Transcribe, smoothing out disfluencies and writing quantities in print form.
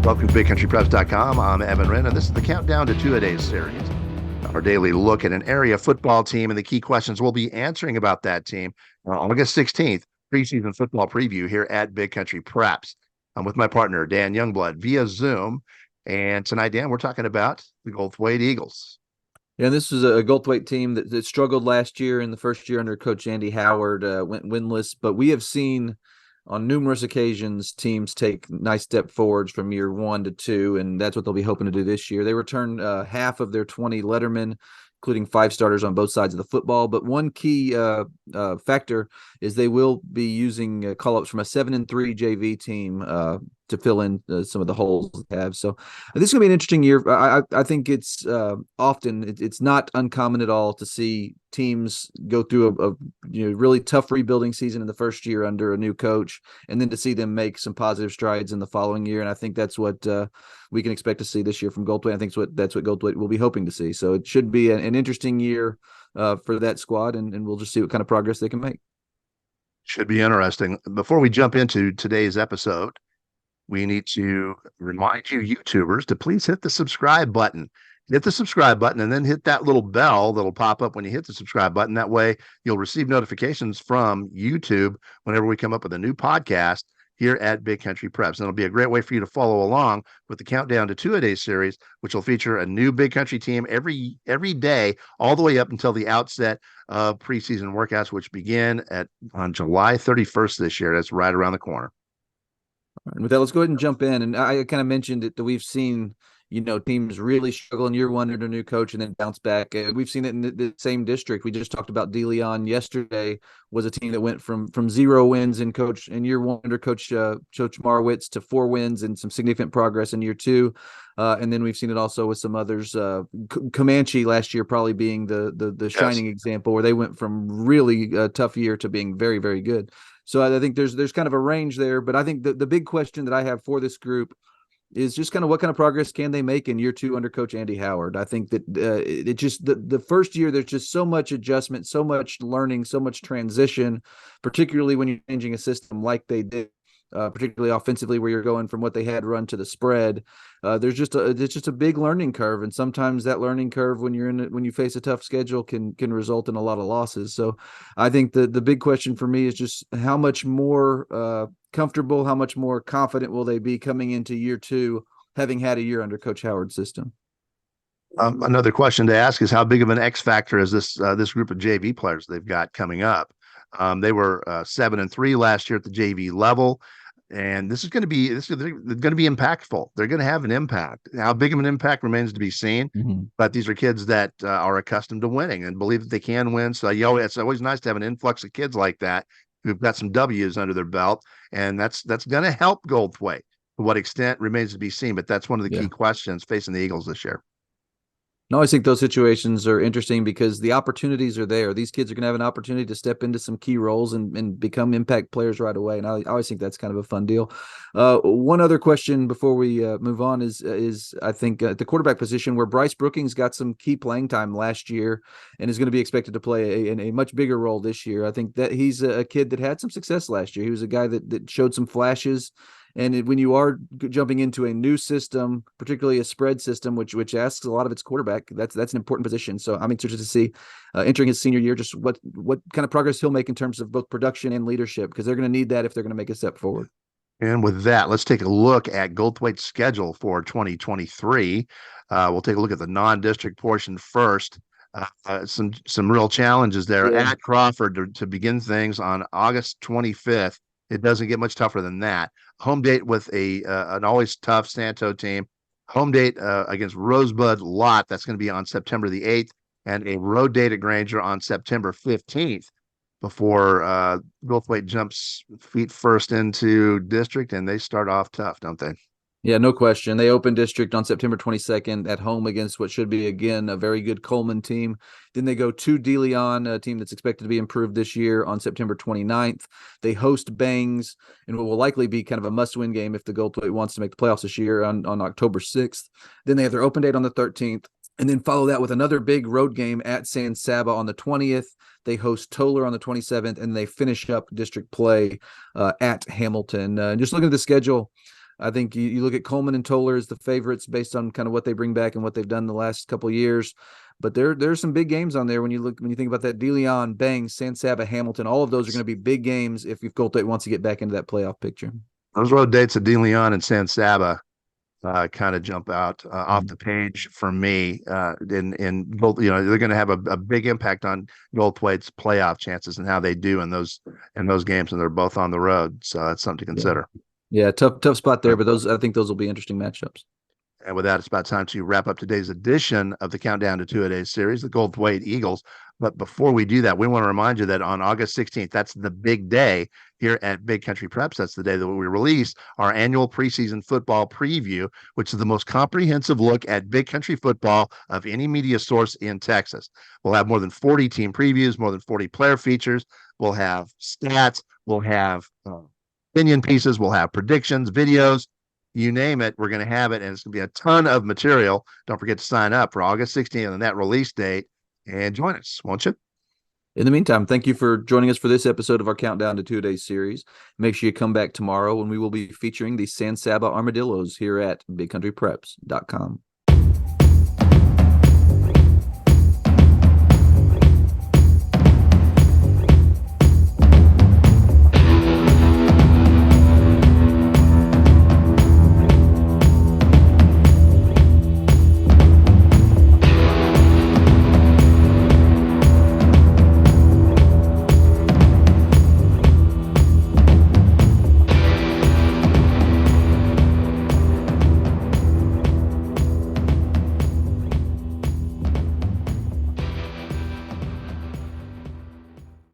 Welcome to BigCountryPreps.com. I'm Evan Wren, and this is the Countdown to Two-A-Days series, our daily look at an area football team and the key questions we'll be answering about that team on August 16th, preseason football preview here at Big Country Preps. I'm with my partner, Dan Youngblood, via Zoom. And tonight, Dan, we're talking about the Goldthwaite Eagles. Yeah, this was a Goldthwaite team that struggled last year in the first year under Coach Andy Howard, went winless. But we have seen on numerous occasions teams take nice step forwards from year 1 to 2, and that's what they'll be hoping to do this year. They returned half of their 20 lettermen, including 5 starters on both sides of the football. But one key factor is they will be using call-ups from a 7-3 JV team to fill in some of the holes they have. So this is going to be an interesting year. I think it's it's not uncommon at all to see teams go through a really tough rebuilding season in the first year under a new coach, and then to see them make some positive strides in the following year. And I think that's what we can expect to see this year from Goldthwaite. I think that's what Goldthwaite will be hoping to see. So it should be an interesting year for that squad, and we'll just see what kind of progress they can make. Should be interesting. Before we jump into today's episode, we need to remind you YouTubers to please hit the subscribe button. Hit the subscribe button and then hit that little bell that'll pop up when you hit the subscribe button. That way you'll receive notifications from YouTube whenever we come up with a new podcast here at Big Country Preps. And it'll be a great way for you to follow along with the Countdown to Two-A-Days series, which will feature a new Big Country team every day, all the way up until the outset of preseason workouts, which begin on July 31st this year. That's right around the corner. And with that, let's go ahead and jump in. And I kind of mentioned it that we've seen, teams really struggle in year 1 under a new coach and then bounce back. We've seen it in the same district. We just talked about De Leon yesterday. Was a team that went from 0 wins in year 1 under Coach Marwitz to 4 wins and some significant progress in year 2. And then we've seen it also with some others. Comanche last year probably being the shining example, where they went from really a tough year to being very, very good. So I think there's kind of a range there, but I think the big question that I have for this group is just kind of what kind of progress can they make in year 2 under Coach Andy Howard. I think that the first year, there's just so much adjustment, so much learning, so much transition, particularly when you're changing a system like they did. Particularly offensively, where you're going from what they had run to the spread. There's just a big learning curve, and sometimes that learning curve, when you face a tough schedule, can result in a lot of losses. So I think the big question for me is just how much more comfortable, how much more confident will they be coming into year 2, having had a year under Coach Howard's system. Another question to ask is how big of an X factor is this group of JV players they've got coming up? They were 7-3 last year at the JV level. And this is going to be impactful. They're going to have an impact. How big of an impact remains to be seen. Mm-hmm. But these are kids that are accustomed to winning and believe that they can win. So it's always nice to have an influx of kids like that who've got some W's under their belt, and that's going to help Goldthwaite. To what extent remains to be seen. But that's one of the key questions facing the Eagles this year. I always think those situations are interesting because the opportunities are there. These kids are going to have an opportunity to step into some key roles and become impact players right away. And I always think that's kind of a fun deal. One other question before we move on is I think at the quarterback position, where Bryce Brookings got some key playing time last year and is going to be expected to play a much bigger role this year. I think that he's a kid that had some success last year. He was a guy that showed some flashes. And when you are jumping into a new system, particularly a spread system, which asks a lot of its quarterback, that's an important position. So I'm interested to see entering his senior year, just what kind of progress he'll make in terms of both production and leadership, because they're going to need that if they're going to make a step forward. And with that, let's take a look at Goldthwaite's schedule for 2023. We'll take a look at the non-district portion first. Some real challenges there at Crawford to begin things on August 25th. It doesn't get much tougher than that. Home date with an always tough Santo team. Home date against Rosebud Lot. That's going to be on September the 8th. And a road date at Granger on September 15th before Goldthwaite jumps feet first into district. And they start off tough, don't they? Yeah, no question. They open district on September 22nd at home against what should be, again, a very good Coleman team. Then they go to De Leon, a team that's expected to be improved this year, on September 29th. They host Bangs, and what will likely be kind of a must-win game if the Goldthwaite wants to make the playoffs this year, on October 6th. Then they have their open date on the 13th, and then follow that with another big road game at San Saba on the 20th. They host Toller on the 27th, and they finish up district play at Hamilton. Just looking at the schedule, I think you look at Coleman and Toller as the favorites based on kind of what they bring back and what they've done the last couple of years. But there's some big games on there when you think about that. DeLeon, Bangs, San Saba, Hamilton, all of those are going to be big games if Goldthwaite wants to get back into that playoff picture. Those road dates of DeLeon and San Saba kind of jump out off the page for me. In both, they're going to have a big impact on Goldthwaite's playoff chances and how they do in those games, and they're both on the road, so that's something to consider. Yeah, tough spot there, but I think those will be interesting matchups. And with that, it's about time to wrap up today's edition of the Countdown to Two-A-Days series, the Goldthwaite Eagles. But before we do that, we want to remind you that on August 16th, that's the big day here at Big Country Preps. That's the day that we release our annual preseason football preview, which is the most comprehensive look at Big Country football of any media source in Texas. We'll have more than 40 team previews, more than 40 player features. We'll have stats. We'll have opinion pieces. We'll have predictions, videos. You name it, we're going to have it, and it's going to be a ton of material. Don't forget to sign up for August 16th on that release date and join us, won't you? In the meantime, thank you for joining us for this episode of our Countdown to Two-A-Days series. Make sure you come back tomorrow when we will be featuring the San Saba Armadillos here at BigCountryPreps.com.